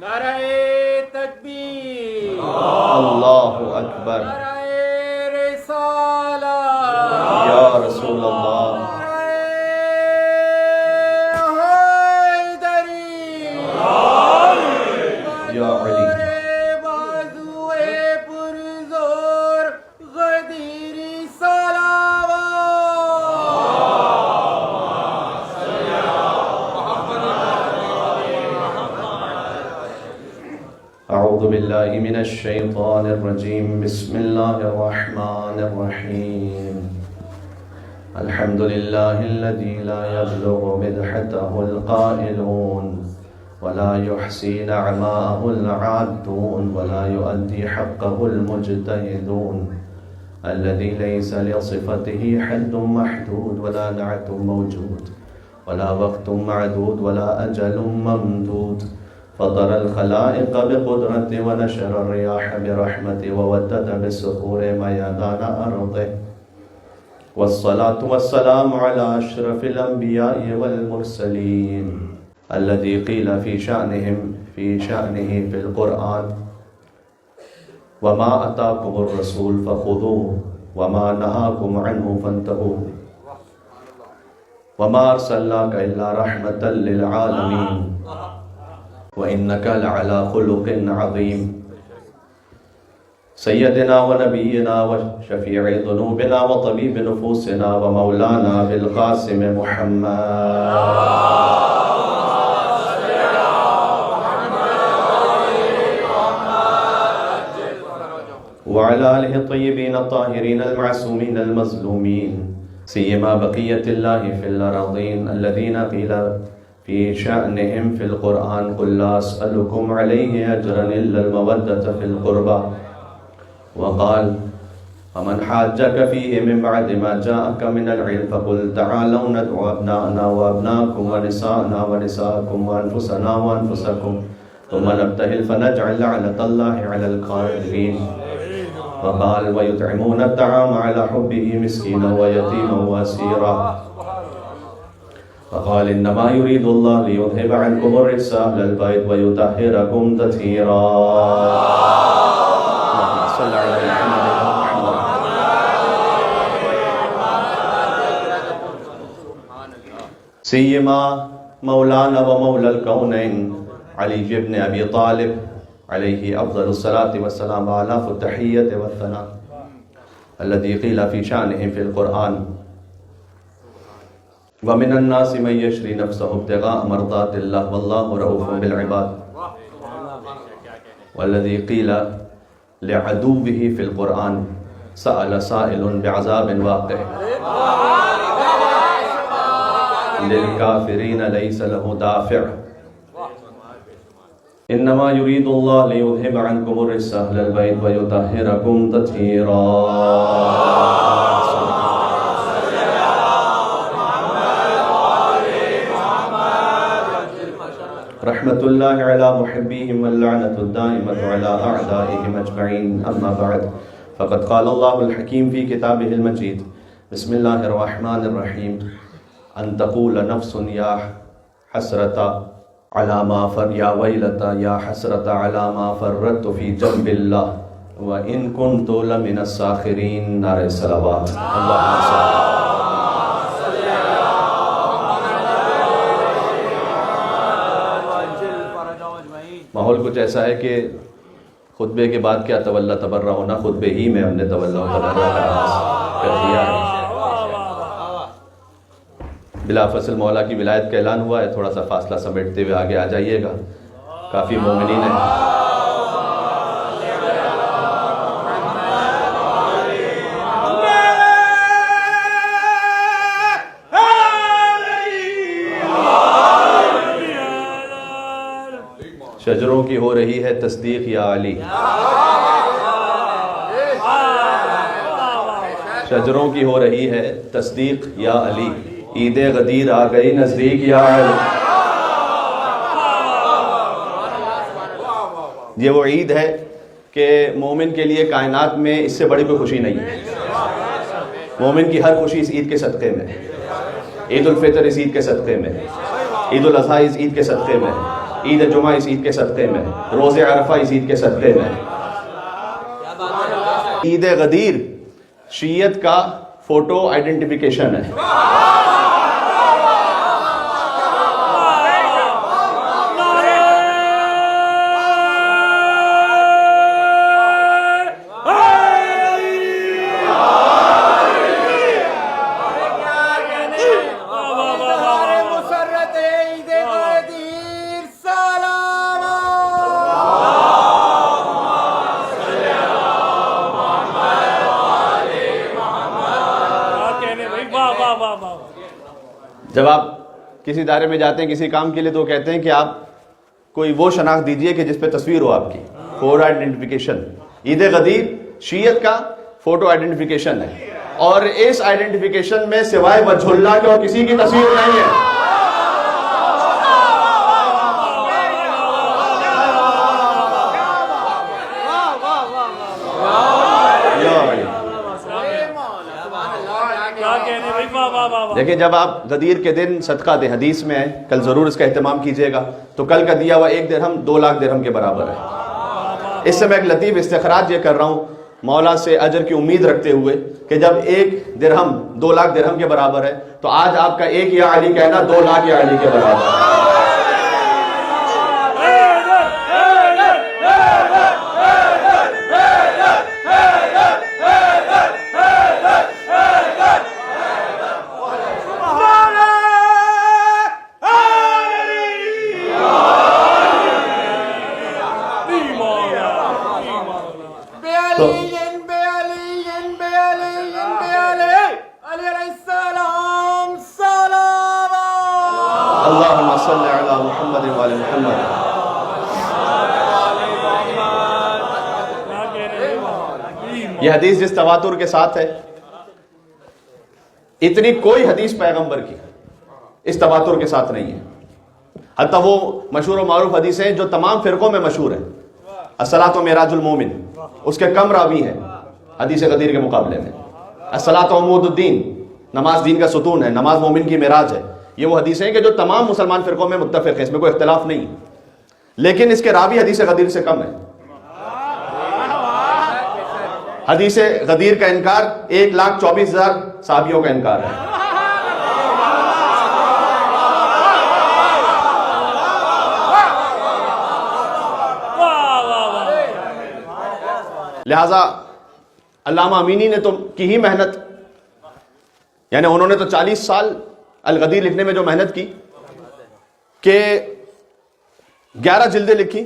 نعرہ تکبیر، اللہ اکبر، نعرہ رسالت، یا رسول اللہ، یا علی، بازوئے پرزور غدیری صلوات. اعوذ باللہ من الشیطان الرجیم، بسم اللہ الرحمن الرحیم. الحمد للہ الذی لا یبلغ مدحته القائلون ولا يحصي نعماءه العادون ولا يؤدي حقه المجتهدون الذي ليس لصفته حد محدود ولا نعت موجود ولا وقت معدود ولا أجل ممدود فطر الخلائق بقدرته ونشر الرياح برحمته وودد بالصخور ميدان أرضه والصلاة والسلام على أشرف الأنبياء والمرسلين الذي قيل في شأنه في القرآن وما أتاكم الرسول فخذوه وما نهاكم عنه فانتهوا وما أرسلناك إلا رحمة للعالمين وإنك لعلى خلق عظيم. سيدنا ونبينا وشفيع ذنوبنا وطبيب نفوسنا ومولانا بالقاسم محمد وعلى آله الطيبين الطاهرين المعصومين المظلومين سيما بقية الله في الأرضين الذين قيل في شأنهم في القرآن قل لا أسألكم عليه أجرا إلا المودة في القربى وقال ومن حاجك فيه من بعد ما جاءك من العلم فقل تعالوا ندعو أبناءنا وأبناءكم ونساءنا ونساءكم وأنفسنا وأنفسكم ثم نبتهل فنجعل لعنة الله على الكاذبين. وقال ويطعمون الطعام على حبه مسكينا ويتيما واسيرا. وقال انما يريد الله ليذهب عنكم الرجس اهل البيت ويطهركم تطهيرا. صلى على محمد. سيما مولانا ومولى الكونين علي بن ابي طالب عليه أفضل الصلاة والسلام آلاف التحية والثناء الذي قيل في شأنهم في القرآن ومن الناس من يشري نفسه ابتغاء مرضات الله والله رؤوف بالعباد والذي قيل لعدوه في القرآن سأل سائل بعذاب واقع للكافرين ليس له دافع انما يريد الله ليذهب عنكم الرجس اهل البيت ويطهركم تطهيرا. رحمة الله على محبيهم واللعنة الدائمة على أعدائهم أجمعين. أما بعد فقد قال الله الحكيم في كتابه المجيد بسم الله الرحمن الرحيم أن تقول نفس يا حسرة على ما يا ويلتا يا حسرة على ما فرطت في جنب الله وإن كنت لمن الساخرين. نعرہ صلوات. اللهم صل. ماحول کچھ ایسا ہے کہ خطبے کے بعد کیا تولا تبرہ ہونا، خطبے ہی میں ہم نے تولا تبرہ کر دیا ہے. بلا فصل مولا کی ولایت کا اعلان ہوا ہے. تھوڑا سا فاصلہ سمیٹتے ہوئے آگے آ جائیے گا. کافی مومنین ہیں. شجروں کی ہو رہی ہے تصدیق یا علی، شجروں کی ہو رہی ہے تصدیق یا علی، عید غدیر آ گئی نزدیک یا علی. یہ وہ عید ہے کہ مومن کے لیے کائنات میں اس سے بڑی کوئی خوشی نہیں ہے. مومن کی ہر خوشی اس عید کے صدقے میں. عید الفطر اس عید کے صدقے میں، عید الاضحیٰ اس عید کے صدقے میں. عید جمعہ اس عید کے صدقے میں، روز عرفہ اس عید کے صدقے میں۔ عید غدیر شیعت کا فوٹو آئیڈینٹیفیکیشن ہے۔ جب آپ کسی دائرے میں جاتے ہیں کسی کام کے لیے تو کہتے ہیں کہ آپ کوئی وہ شناخت دیجئے کہ جس پہ تصویر ہو آپ کی، فوٹو آئیڈینٹیفیکیشن۔ عید غدیر شیعت کا فوٹو آئیڈینٹیفیکیشن ہے، اور اس آئیڈینٹیفیکیشن میں سوائے وجہ اللہ کے اور کسی کی تصویر نہیں ہے۔ دیکھیں جب آپ غدیر کے دن صدقہ دیں، حدیث میں ہے، کل ضرور اس کا اہتمام کیجئے گا، تو کل کا دیا ہوا 1 درہم 2 لاکھ درہم کے برابر ہے۔ اس سے میں ایک لطیف استخراج یہ کر رہا ہوں مولا سے اجر کی امید رکھتے ہوئے کہ جب 1 درہم 2 لاکھ درہم کے برابر ہے تو آج آپ کا 1 یا علی کہنا 2 لاکھ یا علی کے برابر ہے۔ اللہم صلی علی محمد وعلی محمد۔ یہ حدیث جس تواتر کے ساتھ ہے، اتنی کوئی حدیث پیغمبر کی اس تواتر کے ساتھ نہیں ہے۔ حتیٰ وہ مشہور و معروف حدیثیں جو تمام فرقوں میں مشہور ہیں، الصلاۃ معراج المومن، اس کے کم راوی ہیں حدیث غدیر کے مقابلے میں۔ الصلاۃ عمود الدین، نماز دین کا ستون ہے، نماز مومن کی معراج ہے۔ یہ وہ حدیثیں ہیں کہ جو تمام مسلمان فرقوں میں متفق ہیں، اس میں کوئی اختلاف نہیں، لیکن اس کے راوی حدیث غدیر سے کم ہے۔ حدیث غدیر کا انکار 1,24,000 صحابیوں کا انکار ہے۔ لہذا علامہ امینی نے تو کی ہی محنت، یعنی انہوں نے تو 40 سال الغدیر لکھنے میں جو محنت کی کہ 11 جلدیں لکھی،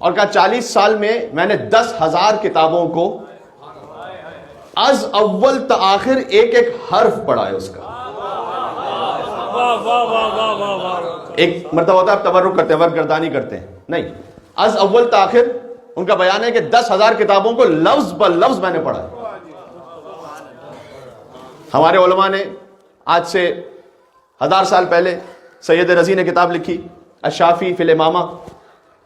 اور کہا 40 سال میں نے 10,000 کتابوں کو از اول تا آخر ایک ایک حرف پڑھا ہے اس کا۔ ایک مرتبہ ہوتا ہے آپ تبرک کرتے ہیں، ورگردانی کرتے ہیں، نہیں، از اول تا آخر ان کا بیان ہے کہ 10,000 کتابوں کو لفظ بہ لفظ میں نے پڑھا ہے۔ ہمارے علماء نے آج سے 1000 سال پہلے سید رضی نے کتاب لکھی الشافی فی الامامہ،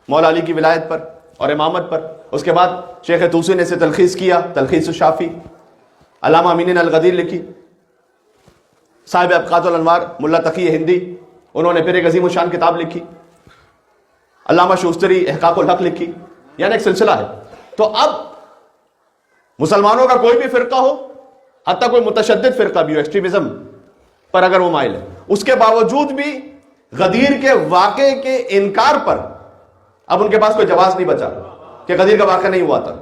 مولا علی کی ولایت پر اور امامت پر۔ اس کے بعد شیخ طوسی نے اسے تلخیص کیا، تلخیص الشافی۔ علامہ امینی نے الغدیر لکھی، صاحب ابقات الانوار ملا تقی ہندی، انہوں نے پھر ایک عظیم الشان کتاب لکھی۔ علامہ شوستری احقاق الحق لکھی، یعنی ایک سلسلہ ہے۔ تو اب مسلمانوں کا کوئی بھی فرقہ ہو، حتیٰ کوئی متشدد فرقہ بھی ہو، ایکسٹریمزم پر اگر وہ مائل ہے، اس کے باوجود بھی غدیر کے واقعے کے انکار پر اب ان کے پاس کوئی جواز نہیں بچا کہ غدیر کا واقعہ نہیں ہوا تھا۔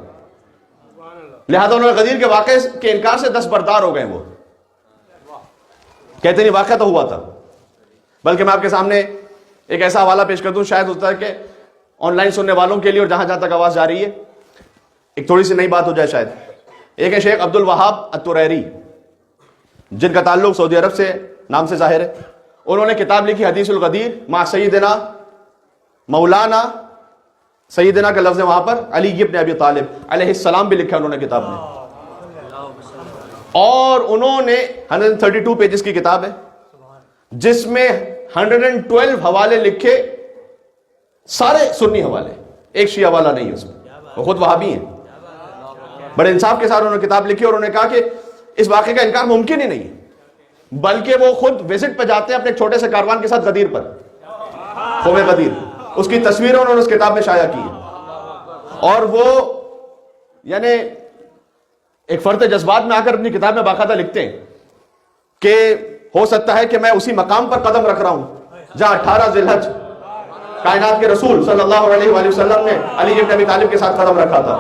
لہذا انہوں نے غدیر کے واقعے کے انکار سے دستبردار ہو گئے۔ وہ کہتے نہیں واقعہ تو ہوا تھا، بلکہ میں آپ کے سامنے ایک ایسا حوالہ پیش کر دوں، شاید ہوتا ہے کہ آن لائن سننے والوں کے لیے اور جہاں جہاں تک آواز جا رہی ہے ایک تھوڑی سی نئی بات ہو جائے شاید۔ ایک ہے شیخ عبد الوہاب الطریری، جن کا تعلق سعودی عرب سے نام سے ظاہر ہے۔ انہوں نے کتاب لکھی حدیث الغدیر مع سیدنا مولانا، سیدنا کا لفظ ہے وہاں پر علی ابن ابی طالب علیہ السلام بھی لکھا انہوں نے کتاب میں، اور انہوں نے 132 پیجز کی کتاب ہے جس میں 112 حوالے لکھے، سارے سنی حوالے، ایک شیعہ والا نہیں ہے اس میں، وہ خود وہابی ہیں۔ بڑے انصاف کے ساتھ انہوں نے کتاب لکھی، اور انہوں نے کہا کہ اس واقعے کا انکار ممکن ہی نہیں ہے، بلکہ وہ خود وزٹ پہ جاتے ہیں اپنے ایک چھوٹے سے کاروان کے ساتھ غدیر پر، قوم غدیر، اس کی تصویریں انہوں نے اس کتاب میں شائع کی ہیں. اور وہ یعنی ایک فرد جذبات میں آ کر اپنی کتاب میں باقاعدہ لکھتے ہیں کہ ہو سکتا ہے کہ میں اسی مقام پر قدم رکھ رہا ہوں جہاں 18 ذی الحج کائنات کے رسول صلی اللہ علیہ وآلہ وسلم نے علی بن ابی طالب کے ساتھ قدم رکھا تھا.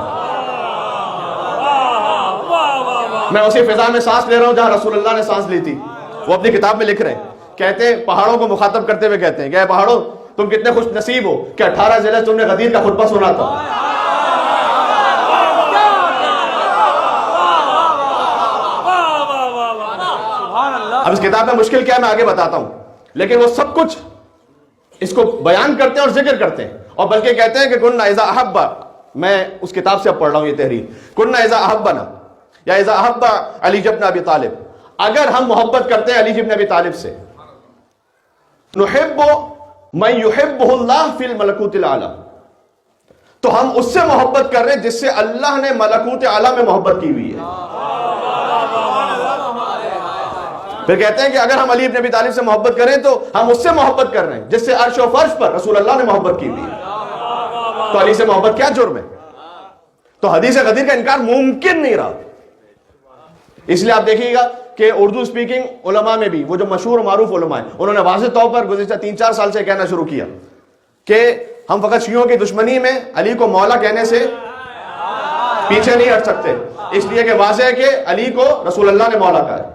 میں اسی فضا میں سانس لے رہا ہوں جہاں رسول اللہ نے سانس لی تھی. وہ اپنی کتاب میں لکھ رہے ہیں, کہتے ہیں پہاڑوں کو مخاطب کرتے ہوئے کہتے ہیں کہ اے پہاڑوں تم کتنے خوش نصیب ہو کہ 18 ذی الحج تم نے غدیر کا خطبہ سنا تھا. اب اس کتاب میں مشکل کیا ہے میں آگے بتاتا ہوں, لیکن وہ سب کچھ اس کو بیان کرتے ہیں اور ذکر کرتے ہیں, اور بلکہ کہتے ہیں کہ کننا اذا احب, میں اس کتاب سے اب پڑھ رہا ہوں یہ تحریر, کننا اذا احبنا یا اذا احب علی بن ابی طالب, اگر ہم محبت کرتے ہیں علی بن ابی طالب سے, نحب من یحبہ اللہ فی الملکوت الاعلی, تو ہم اس سے محبت کر رہے ہیں جس سے اللہ نے ملکوت اعلی میں محبت کی ہوئی ہے. پھر کہتے ہیں کہ اگر ہم علی بن ابی طالب سے محبت کریں تو ہم اس سے محبت کر رہے ہیں جس سے عرش و فرش پر رسول اللہ نے محبت کی ہوئی ہے. تو علی سے محبت کیا جرم ہے؟ تو حدیث غدیر کا انکار ممکن نہیں رہا. اس لیے آپ دیکھیے گا کہ اردو سپیکنگ علماء میں بھی وہ جو مشہور و معروف علماء ہیں انہوں نے واضح طور پر گزشتہ 3-4 سال سے کہنا شروع کیا کہ ہم فقط شیعوں کی دشمنی میں علی کو مولا کہنے سے پیچھے نہیں ہٹ سکتے, اس لیے کہ واضح ہے کہ علی کو رسول اللہ نے مولا کہا ہے.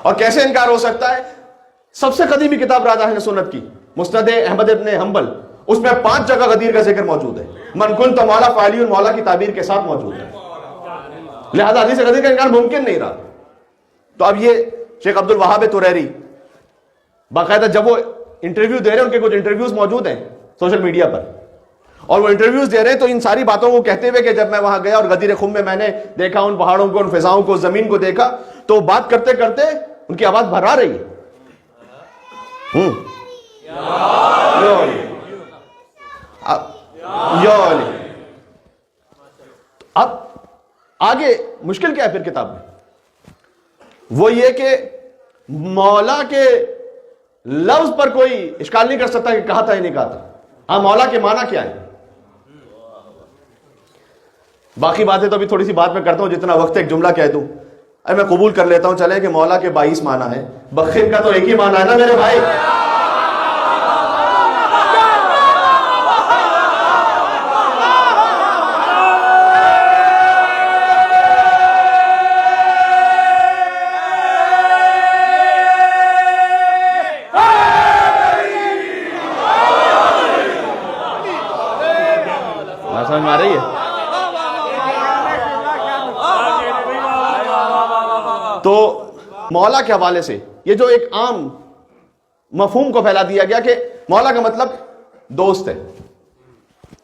اور کیسے انکار ہو سکتا ہے؟ سب سے قدیمی کتاب راج اہل سنت کی مسند احمد ابن حنبل, اس میں 5 جگہ غدیر کا ذکر موجود ہے. من کنت مولا فعلی مولا کی تعبیر کے ساتھ موجود ہے. لہذا حدیث غدیر کا انکار ممکن نہیں رہا. تو اب یہ شیخ عبد الوہاب طریری باقاعدہ جب وہ انٹرویو دے رہے ہیں, ان کے کچھ انٹرویوز موجود ہیں سوشل میڈیا پر, اور وہ انٹرویوز دے رہے ہیں تو ان ساری باتوں کو کہتے ہوئے کہ جب میں وہاں گیا اور غدیر خم میں میں نے دیکھا ان پہاڑوں کو, ان فضاؤں کو, زمین کو دیکھا, تو بات کرتے کرتے ان کی آواز بھرا رہی ہے. اب آگے مشکل کیا ہے پھر کتاب میں؟ وہ یہ کہ مولا کے لفظ پر کوئی اشکال نہیں کر سکتا کہ کہا تھا یا نہیں کہا تھا. ہاں مولا کے معنی کیا ہے؟ باقی باتیں تو ابھی تھوڑی سی بات میں کرتا ہوں, جتنا وقت ایک جملہ کہہ دوں. ارے میں قبول کر لیتا ہوں چلے کہ مولا کے 22 معنی ہے, بخیر کا تو ایک ہی معنی ہے نا میرے بھائی. سمجھ میں آ رہی ہے؟ تو مولا کے حوالے سے یہ جو ایک عام مفہوم کو پھیلا دیا گیا کہ مولا کا مطلب دوست ہے.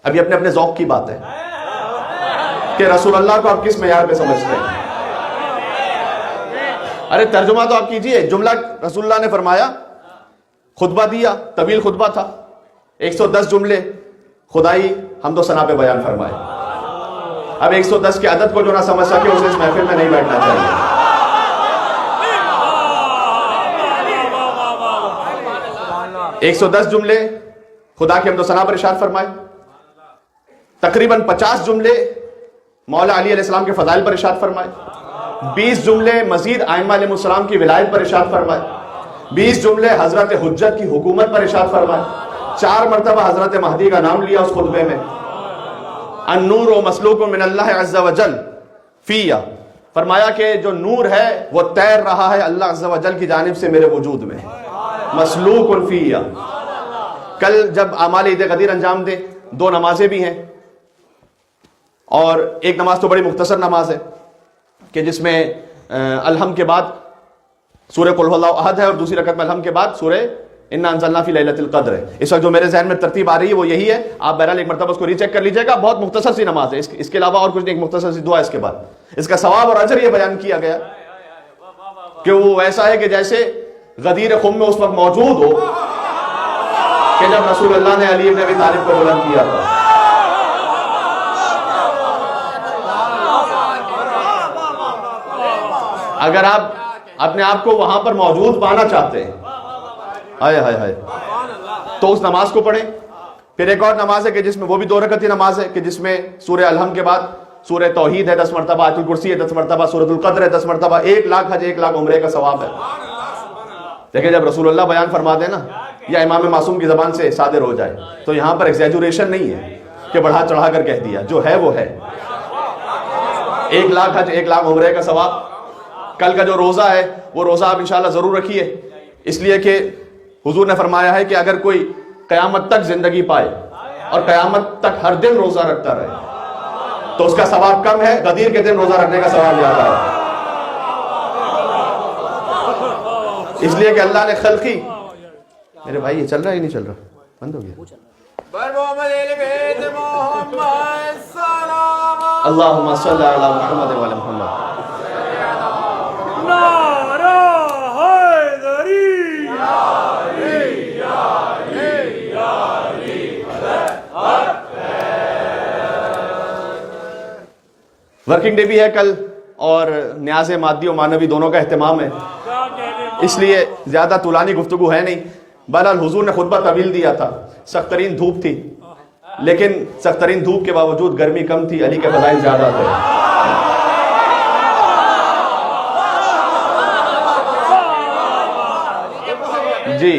اب یہ اپنے اپنے ذوق کی بات ہے کہ رسول اللہ کو آپ کس معیار پہ سمجھتے ہیں. ارے ترجمہ تو آپ کیجئے. جملہ رسول اللہ نے فرمایا, خطبہ دیا, طویل خطبہ تھا, 110 جملے خدائی حمد و ثنا پہ بیان فرمائے. اب 110 کے عدد کو جو نہ سمجھ سکے اسے اس محفل میں نہیں بیٹھنا چاہیے. 110 جملے خدا کے حمد و ثنا پر ارشاد فرمائے, تقریباً 50 جملے مولا علی علیہ السلام کے فضائل پر ارشاد فرمائے, 20 جملے مزید ائمہ علیہ السلام کی ولایت پر ارشاد فرمائے, 20 جملے حضرت حجت کی حکومت پر ارشاد فرمائے, 4 مرتبہ حضرت مہدی کا نام لیا اس خطبے میں, النور و مسلوک من اللہ عز و جل فیہ, فرمایا کہ جو نور ہے وہ تیر رہا ہے اللہ عز و جل کی جانب سے میرے وجود میں, مسلوک فیہ. کل جب اعمال عید غدیر انجام دے, 2 نمازیں بھی ہیں, اور ایک نماز تو بڑی مختصر نماز ہے کہ جس میں الحم کے بعد سورہ قل هو اللہ احد ہے, اور دوسری رکعت میں الحم کے بعد سورہ انا انزلنا فی لیلۃ القدر ہے. اس وقت جو میرے ذہن میں ترتیب آ رہی ہے وہ یہی ہے, آپ بہرحال ایک مرتبہ اس کو ری چیک کر لیجئے گا. بہت مختصر سی نماز ہے, اس کے علاوہ اور کچھ نہیں, ایک مختصر سی دعا ہے. اس کے بعد اس کا ثواب اور اجر یہ بیان کیا گیا کہ وہ ایسا ہے کہ جیسے غدیر خم میں اس وقت موجود ہو کہ جب رسول اللہ نے علی بن ابی طالب کو بلند کیا تھا. اگر آپ اپنے آپ کو وہاں پر موجود پانا چاہتے ہیں, ہائے ہائے ہائے, تو اس نماز کو پڑھیں. پھر ایک اور نماز ہے کہ جس میں وہ بھی 2 رکعتی نماز ہے کہ جس میں سورہ الحمد کے بعد سورہ توحید ہے 10 مرتبہ, آیت الکرسی ہے 10 مرتبہ, سورۃ القدر ہے 10 مرتبہ, 1 لاکھ حج 1 لاکھ عمرے کا ثواب ہے. دیکھیں جب رسول اللہ بیان فرما دیں نا یا امام معصوم کی زبان سے صادر ہو جائے تو یہاں پر ایگزیجوریشن نہیں ہے کہ بڑھا چڑھا کر کہہ دیا, جو ہے وہ ہے. 1 لاکھ حج 1 لاکھ عمرے کا ثواب. کل کا جو روزہ ہے وہ روزہ آپ انشاءاللہ ضرور رکھیے, اس لیے کہ حضور نے فرمایا ہے کہ اگر کوئی قیامت تک زندگی پائے اور قیامت تک ہر دن روزہ رکھتا رہے تو اس کا ثواب کم ہے, غدیر کے دن روزہ رکھنے کا ثواب زیادہ ہے. اس لیے کہ اللہ نے خلقی, میرے بھائی یہ چل رہا ہے نہیں چل رہا, بند ہو گیا. اللہم صلی علی محمد و علی محمد. ورکنگ ڈے بھی ہے کل اور نیاز مادی و معنوی دونوں کا اہتمام ہے, اس لیے زیادہ طولانی گفتگو ہے نہیں. بہرحال حضور نے خطبہ طویل دیا تھا, سخت ترین دھوپ تھی, لیکن سخت ترین دھوپ کے باوجود گرمی کم تھی, علی کے فضائل زیادہ تھے. جی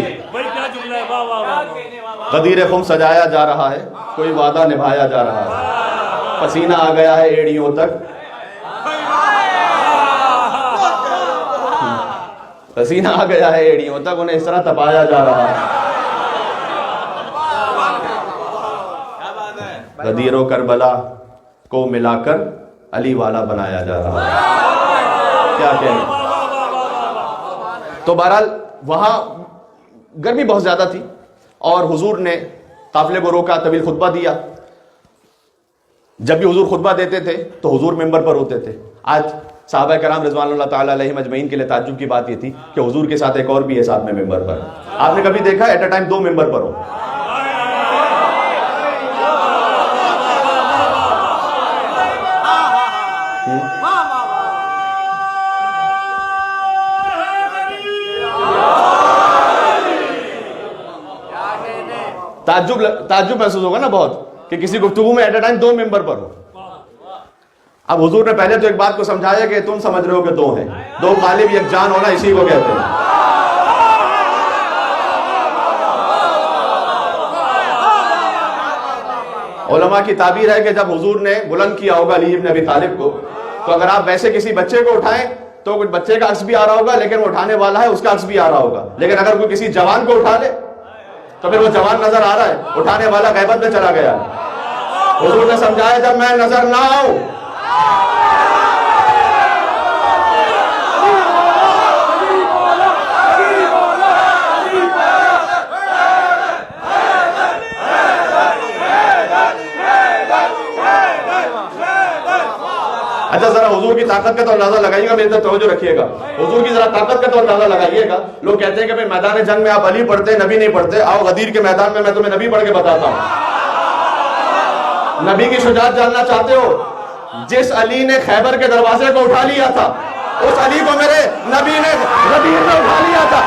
غدیر خم سجایا جا رہا ہے, کوئی وعدہ نبھایا جا رہا ہے, پسینہ آ گیا ہے ایڑیوں تک, پسینہ آ گیا ہے ایڑیوں تک, انہیں اس طرح تپایا جا رہا ہے. غدیر و کربلا کو ملا کر علی والا بنایا جا رہا ہے. کیا کہنے. تو بہرحال وہاں گرمی بہت زیادہ تھی اور حضور نے قافلے کو روکا, طویل خطبہ دیا. جب بھی حضور خطبہ دیتے تھے تو حضور ممبر پر ہوتے تھے. آج صحابہ کرام رضوان اللہ تعالیٰ علیہم اجمعین کے لیے تعجب کی بات یہ تھی کہ حضور کے ساتھ ایک اور بھی ہے ساتھ میں ممبر پر. آپ نے کبھی دیکھا ایٹ اے ٹائم 2 ممبر پر ہو؟ تعجب محسوس ہوگا نا بہت کہ کسی گفتگو میں ایٹ اے ٹائم 2 ممبر پر ہو. اب حضور نے پہلے تو ایک بات کو سمجھایا کہ تم سمجھ رہے ہو کہ 2 ہیں, 2 غالب یک جان ہونا اسی کو کہتے ہیں. علماء کی تعبیر ہے کہ جب حضور نے بلند کیا ہوگا علی ابن ابی طالب کو, تو اگر آپ ویسے کسی بچے کو اٹھائیں تو کچھ بچے کا عکس بھی آ رہا ہوگا, لیکن وہ اٹھانے والا ہے اس کا عکس بھی آ رہا ہوگا. لیکن اگر کوئی کسی جوان کو اٹھا لے تو پھر وہ جوان نظر آ رہا ہے, اٹھانے والا غیبت میں چلا گیا. حضور نے سمجھایا جب میں نظر نہ آؤں اچھا ذرا حضور کی طاقت کا تو اندازہ لگائیے گا, میری طرف توجہ رکھیے گا. حضور کی ذرا طاقت کا تو اندازہ لگائیے گا. لوگ کہتے ہیں کہ بھئی میدان جنگ میں آپ علی پڑھتے نبی نہیں پڑھتے. آؤ غدیر کے میدان میں تمہیں نبی پڑھ کے بتاتا ہوں. نبی کی شجاعت جاننا چاہتے ہو؟ جس علی نے خیبر کے دروازے کو اٹھا لیا تھا اس علی کو میرے نبی نے غدیر میں اٹھا لیا تھا.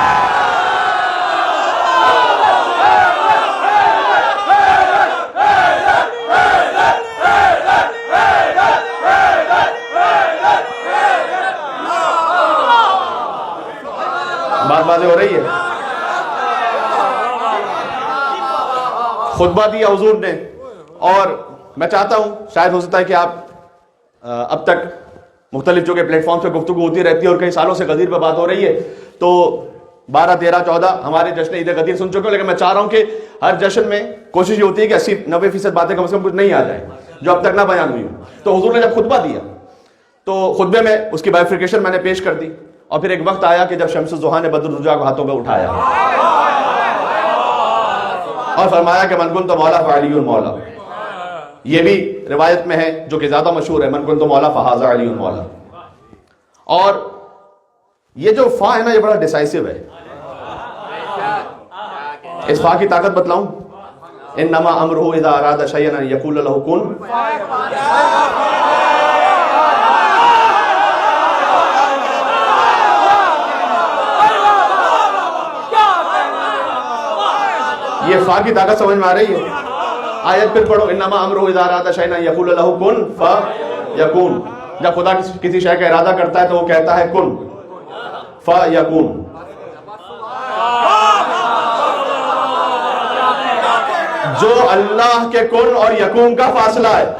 بات واضح ہو رہی ہے. خطبہ دیا حضور نے, اور میں چاہتا ہوں شاید ہو سکتا ہے کہ آپ اب تک مختلف جو کہ پلیٹ فارم پہ گفتگو ہوتی رہتی ہے اور کئی سالوں سے غدیر پہ بات ہو رہی ہے, تو 12, 13, 14 ہمارے جشن عید غدیر سن چکے ہو, لیکن میں چاہ رہا ہوں کہ ہر جشن میں کوشش یہ ہوتی ہے کہ 80-90% باتیں کم سے کم کچھ نہیں آ جائیں جو اب تک نہ بیان ہوئی ہوں. تو حضور نے جب خطبہ دیا تو خطبے میں اس کی بائفرکیشن میں نے پیش کر دی, اور پھر ایک وقت آیا کہ جب شمس الضحیٰ نے بدر الرجا کو ہاتھوں پہ اٹھایا اور فرمایا کہ من کنت مولا فعلی المولا. یہ بھی روایت میں ہے جو کہ زیادہ مشہور ہے, من کنت مولا فہذا علی المولا. اور یہ جو فا ہے نا یہ بڑا ڈیسائسو ہے. اس فا کی طاقت بتلاؤں, انما امرہ اذا اراد شیئا ان یقول له کن. یہ فا کی طاقت سمجھ میں آ رہی ہے؟ آیت پھر پڑھو، انما امرہ اذا اراد شیئا ان یقول لہ کن فیکون. جب خدا کسی شے کا ارادہ کرتا ہے تو وہ کہتا ہے کن فیکون. جو اللہ کے کن اور یکون کا فاصلہ ہے.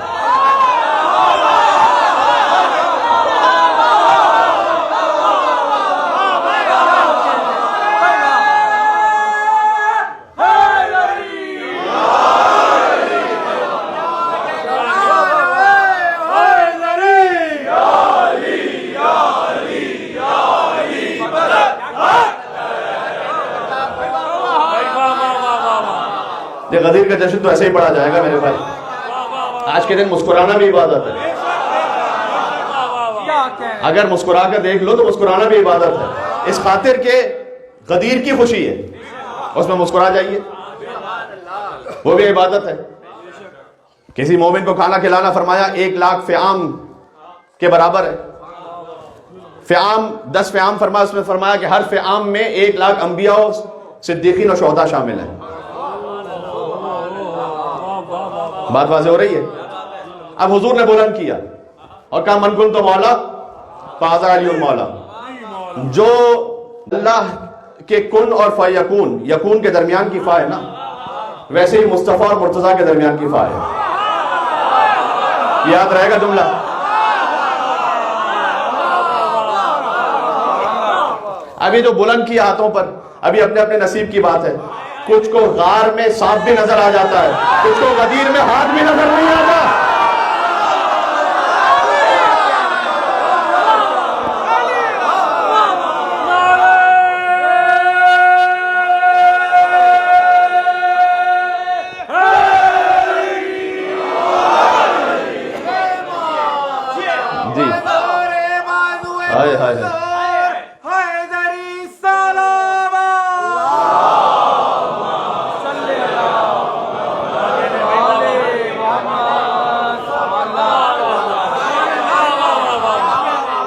غدیر کا جشن تو ایسے ہی پڑھا جائے گا میرے بھائی. آج کے دن مسکرانا بھی عبادت ہے. اگر مسکرا کر دیکھ لو تو مسکرانا بھی عبادت ہے. اس خاطر کہ غدیر کی خوشی ہے، اس میں مسکرا جائیے، وہ بھی عبادت ہے. کسی مومن کو کھانا کھلانا فرمایا 1,00,000 فیام کے برابر ہے. فیام 10 فیام فرمایا، اس میں فرمایا کہ ہر فیام میں 1,00,000 انبیاء صدیقین اور شہداء شامل ہیں. بات واضح ہو رہی ہے؟ اب حضور نے بلند کیا اور کہا من کنت مولا فہذا علی المولا. جو اللہ کے کن اور فیکون، یکون کے درمیان کی فا ہے نا، ویسے ہی مصطفیٰ اور مرتضیٰ کے درمیان کی فا ہے. یاد رہے گا جملہ. ابھی جو بلند کیا ہاتھوں پر، ابھی اپنے اپنے نصیب کی بات ہے. کچھ کو غار میں سانپ بھی نظر آ جاتا ہے، کچھ کو غدیر میں ہاتھ بھی نظر نہیں آتا. جی ہائے ہائے ہائے.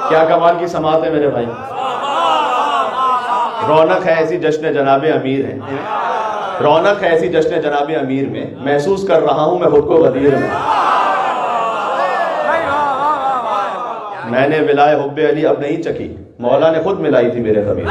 کیا کمال کی سماعت ہے میرے بھائی. رونق ہے ایسی جشن جناب امیر ہے، رونق ہے ایسی جشن جناب امیر میں، محسوس کر رہا ہوں میں خود کو غدیر میں. میں نے ولائے حب علی اب نہیں چکی، مولا نے خود ملائی تھی میرے خبیر.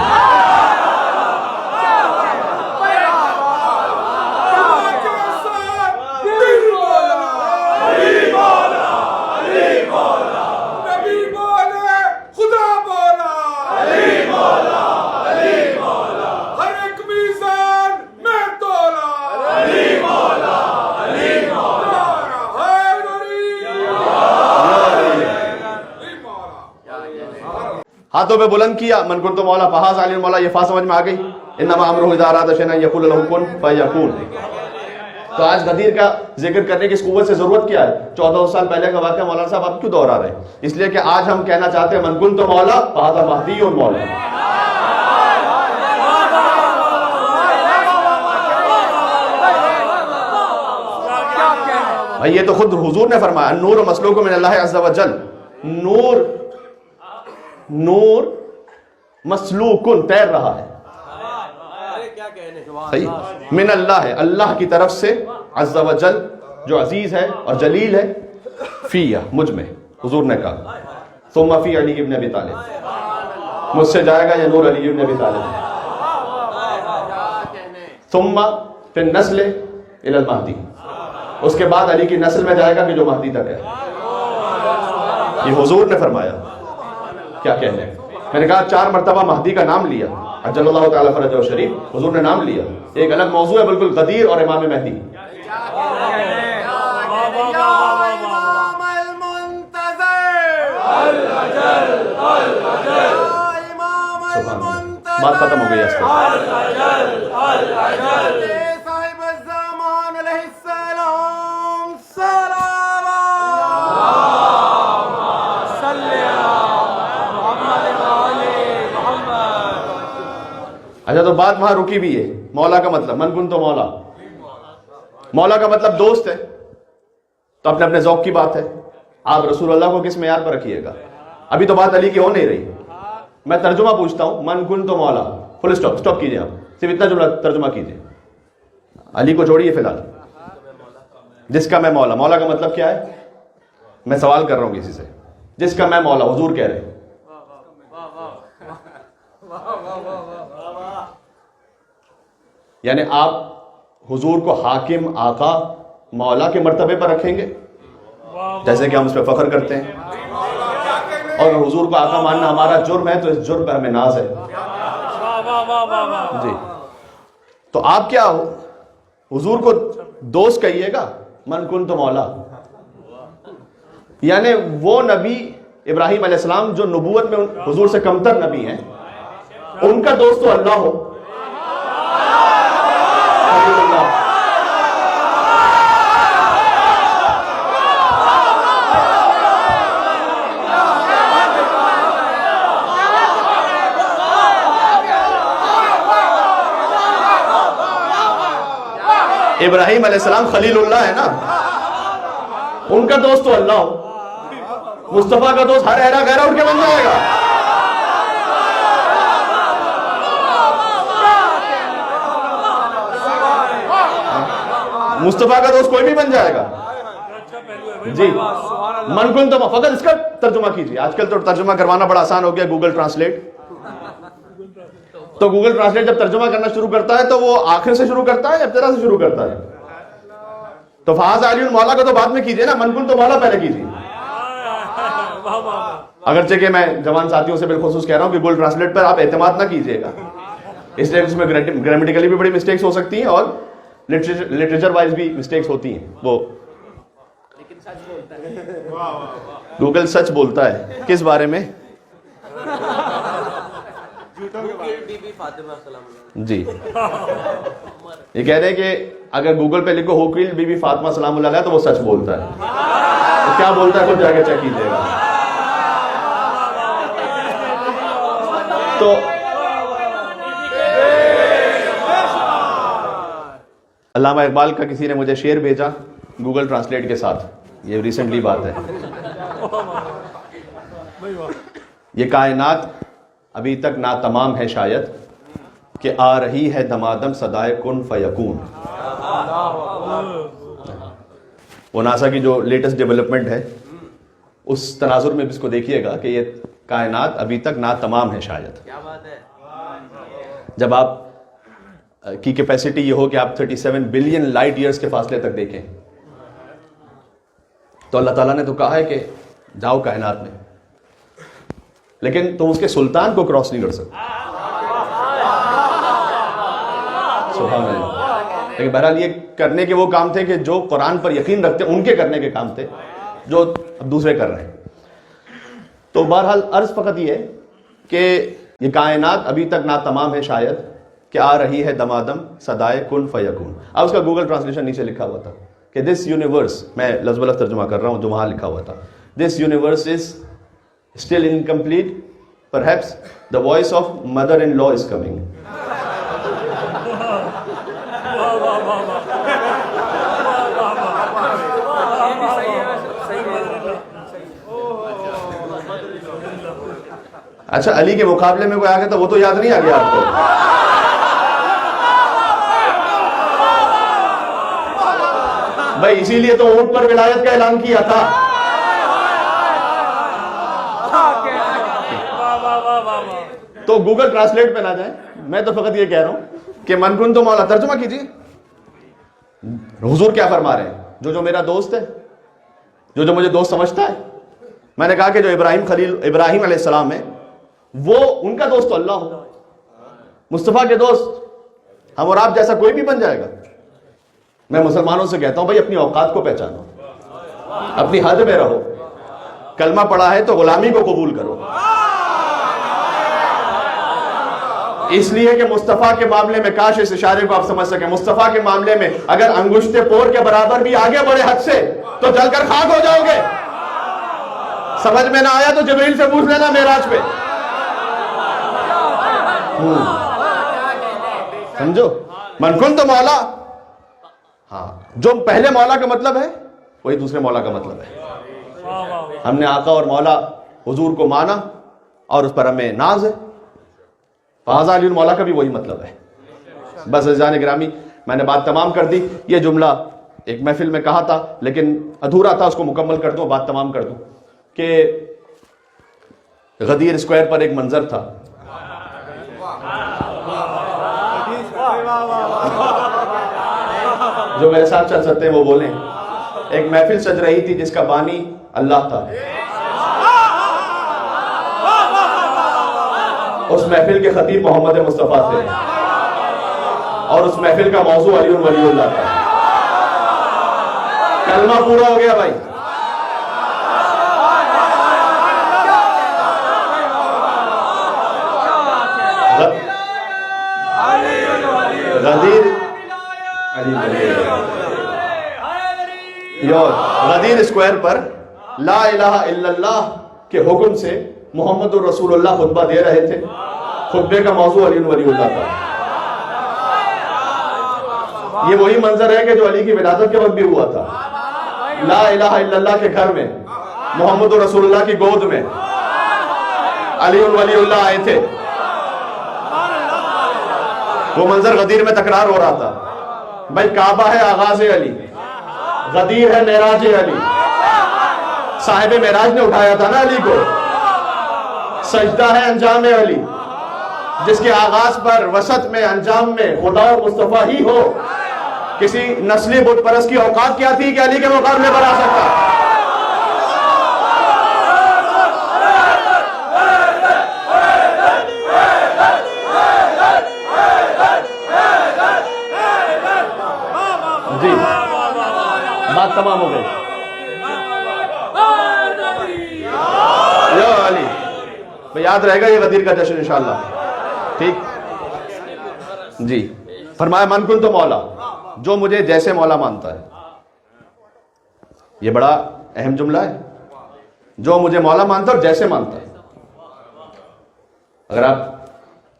ہاتھوں پہ بلند کیا من کنت مولا فہذا علی المولا. یہ فا سمجھ میں آ گئی. انما امرہ اذا اراد شیئا ان یقول لہ کن فیکون. تو آج غدیر کا ذکر کرنے کی اس قوت سے ضرورت کیا ہے؟ 14 سال پہلے کا واقعہ مولانا صاحب آپ کیوں دوہرا رہے ہیں؟ اس لیے کہ آج ہم کہنا چاہتے ہیں من کنت مولا فہذا مہدی مولا. بھائی یہ تو خود حضور نے فرمایا نور مسلوک من اللہ عز و جل. نور مسلوکن تیر رہا ہے من اللہ ہے، اللہ کی طرف سے، عز و جل جو عزیز ہے اور جلیل ہے، فیہ مجھ میں. حضور نے کہا ثم فی علی ابن ابی طالب، مجھ سے جائے گا یہ نور علی ابن ابی طالب. ثم فی النسل الی المہدی، اس کے بعد علی کی نسل میں جائے گا کہ جو مہدی تک ہے. یہ حضور نے فرمایا. کیا کہنے، میں نے کہا 4 مرتبہ مہدی کا نام لیا، عجل اللہ تعالیٰ فرجہ شریف، حضور نے نام لیا. ایک الگ موضوع ہے بالکل، غدیر اور امام مہدی. بات ختم ہو گئی اس کو. اچھا تو بات وہاں رکی بھی ہے. مولا کا مطلب من کن تو مولا، مولا کا مطلب دوست ہے. تو اپنے اپنے ذوق کی بات ہے. آپ رسول اللہ کو کس معیار پر رکھیے گا؟ ابھی تو بات علی کی ہو نہیں رہی. میں ترجمہ پوچھتا ہوں، من کن تو مولا، فل اسٹاپ کیجئے. آپ صرف اتنا جملہ ترجمہ کیجئے. علی کو چھوڑیے فی الحال. جس کا میں مولا. مولا کا مطلب کیا ہے؟ میں سوال کر رہا ہوں کسی سے. جس کا میں مولا حضور کہہ رہے ہیں. یعنی آپ حضور کو حاکم، آقا، مولا کے مرتبے پر رکھیں گے جیسے کہ ہم اس پہ فخر کرتے ہیں. اور حضور کو آقا ماننا ہمارا جرم ہے تو اس جرم پہ ہمیں ناز ہے. جی تو آپ کیا ہو؟ حضور کو دوست کہیے گا. من کنت مولا، یعنی وہ نبی ابراہیم علیہ السلام جو نبوت میں حضور سے کمتر نبی ہیں، ان کا دوست تو اللہ ہو. ابراہیم علیہ السلام خلیل اللہ ہے نا، ان کا دوست تو اللہ ہو. مصطفیٰ کا دوست ہر ایرا غیرہ اٹھ کے بن جائے گا. مصطفیٰ کا دوست کوئی بھی بن جائے گا. جی من کنت فقط اس کا ترجمہ کیجیے. آج کل تو ترجمہ کروانا بڑا آسان ہو گیا، گوگل ٹرانسلیٹ. تو گوگل ٹرانسلیٹ جب ترجمہ کرنا شروع کرتا ہے تو وہ آخر سے شروع کرتا ہے یا ابتدا سے شروع کرتا ہے؟ تو فاز علی المولا کو تو بعد میں کیجئے نا، من کنت مولا پہلے کیجئے. اگرچہ کہ میں جوان ساتھیوں سے بالخصوص کہہ رہا ہوں کہ گوگل ٹرانسلیٹ پر آپ اعتماد نہ کیجئے گا، اس لیے اس میں گرامیٹیکلی بھی بڑی مسٹیکس ہو سکتی ہیں اور لٹریچر وائز بھی مسٹیکس ہوتی ہیں. وہ گوگل سچ بولتا ہے. کس بارے میں؟ جی یہ کہہ رہے ہیں کہ اگر گوگل پہ لکھو ہو کلڈ بی بی فاطمہ سلام اللہ علیہ تو وہ سچ بولتا ہے. تو کیا بولتا ہے خود جا کے چیک کیجیے گا. تو علامہ اقبال کا کسی نے مجھے شعر بھیجا گوگل ٹرانسلیٹ کے ساتھ. یہ ریسنٹلی بات ہے. یہ کائنات ابھی تک ناتمام ہے شاید کہ آ رہی ہے دمادم صدائے کن فیکون. وہ ناسا کی جو لیٹسٹ ڈیولپمنٹ ہے اس تناظر میں بھی اس کو دیکھیے گا کہ یہ کائنات ابھی تک ناتمام ہے شاید. جب آپ کی کیپیسٹی یہ ہو کہ آپ 37 بلین لائٹ ایئرز کے فاصلے تک دیکھیں تو اللہ تعالیٰ نے تو کہا ہے کہ جاؤ کائنات میں، لیکن تم اس کے سلطان کو کراس نہیں کر سکتے. سبحان اللہ. لیکن بہرحال یہ کرنے کے وہ کام تھے کہ جو قرآن پر یقین رکھتے ان کے کرنے کے کام تھے جو اب دوسرے کر رہے ہیں. تو بہرحال عرض فقط یہ ہے کہ یہ کائنات ابھی تک ناتمام ہے شاید کہ آ رہی ہے دمادم صدائے کن فیکون. اب اس کا گوگل ٹرانسلیشن نیچے لکھا ہوا تھا کہ دس یونیورس، میں لفظ بلفظ ترجمہ کر رہا ہوں جو وہاں لکھا ہوا تھا، this universe is still incomplete, perhaps the voice of mother-in-law is coming. اچھا علی کے مقابلے میں کوئی آ گیا تو وہ تو یاد نہیں آ گیا آپ کو. بھائی اسی لیے تو اونٹ پر ولایت کا اعلان کیا تھا. تو گوگل ٹرانسلیٹ پہ نہ جائیں. میں تو فقط یہ کہہ رہا ہوں کہ من کنت مولا ترجمہ کیجیے. حضور کیا فرما رہے ہیں؟ جو میرا دوست ہے، جو مجھے دوست سمجھتا ہے. میں نے کہا کہ جو ابراہیم علیہ السلام ہے وہ ان کا دوست تو اللہ ہو. مصطفیٰ کے دوست ہم اور آپ جیسا کوئی بھی بن جائے گا. میں مسلمانوں سے کہتا ہوں بھائی اپنی اوقات کو پہچانو، اپنی حد میں رہو. کلمہ پڑھا ہے تو غلامی کو قبول کرو. اس لیے کہ مصطفیٰ کے معاملے میں کاش اس اشارے کو آپ سمجھ سکیں. مصطفیٰ کے معاملے میں اگر انگشت پور کے برابر بھی آگے بڑھے حد سے تو جل کر خاک ہو جاؤ گے. سمجھ میں نہ آیا تو جبریل سے پوچھ لینا معراج پہ. سمجھو من کنت مولا. ہاں جو پہلے مولا کا مطلب ہے وہی دوسرے مولا کا مطلب ہے. ہم نے آقا اور مولا حضور کو مانا اور اس پر ہمیں ناز ہے. فاض علی المولا کا بھی وہی مطلب ہے. بس عزیزان گرامی میں نے بات تمام کر دی. یہ جملہ ایک محفل میں کہا تھا لیکن ادھورا تھا, اس کو مکمل کر دوں, بات تمام کر دوں کہ غدیر اسکوائر پر ایک منظر تھا. جو میرے ساتھ چل سکتے ہیں وہ بولیں. ایک محفل سج رہی تھی جس کا بانی اللہ تھا. اس محفل کے خطیب محمد مصطفیٰ تھے اور اس محفل کا موضوع علی ولی اللہ تھا. کلمہ پورا ہو گیا بھائی. غدیر اسکوائر پر لا الہ الا اللہ کے حکم سے محمد الرسول اللہ خطبہ دے رہے تھے. خطبے کا موضوع علی ولی اللہ تھا. یہ وہی منظر ہے کہ جو علی کی ولادت کے وقت بھی ہوا تھا. لا الہ الا اللہ کے گھر میں محمد الرسول اللہ کی گود میں علی ولی اللہ آئے تھے. وہ منظر غدیر میں تکرار ہو رہا تھا. بھائی کعبہ ہے آغاز علی, غدیر ہے معراج علی. صاحب معراج نے اٹھایا تھا نا علی کو. سجدہ ہے انجام علی, جس کے آغاز پر وسط میں انجام میں خدا و مصطفیٰ ہی ہو. کسی نسلی بت پرست کی اوقات کیا تھی کہ علی کے مقابلے پر آ سکتا. جی بات تمام ہو گئی. یا علی یاد رہے گا یہ غدیر کا جشن انشاءاللہ. ٹھیک جی. فرمایا من کن تو مولا, جو مجھے جیسے مولا مانتا ہے. یہ بڑا اہم جملہ ہے. جو مجھے مولا مانتا ہے اور جیسے مانتا ہے. اگر آپ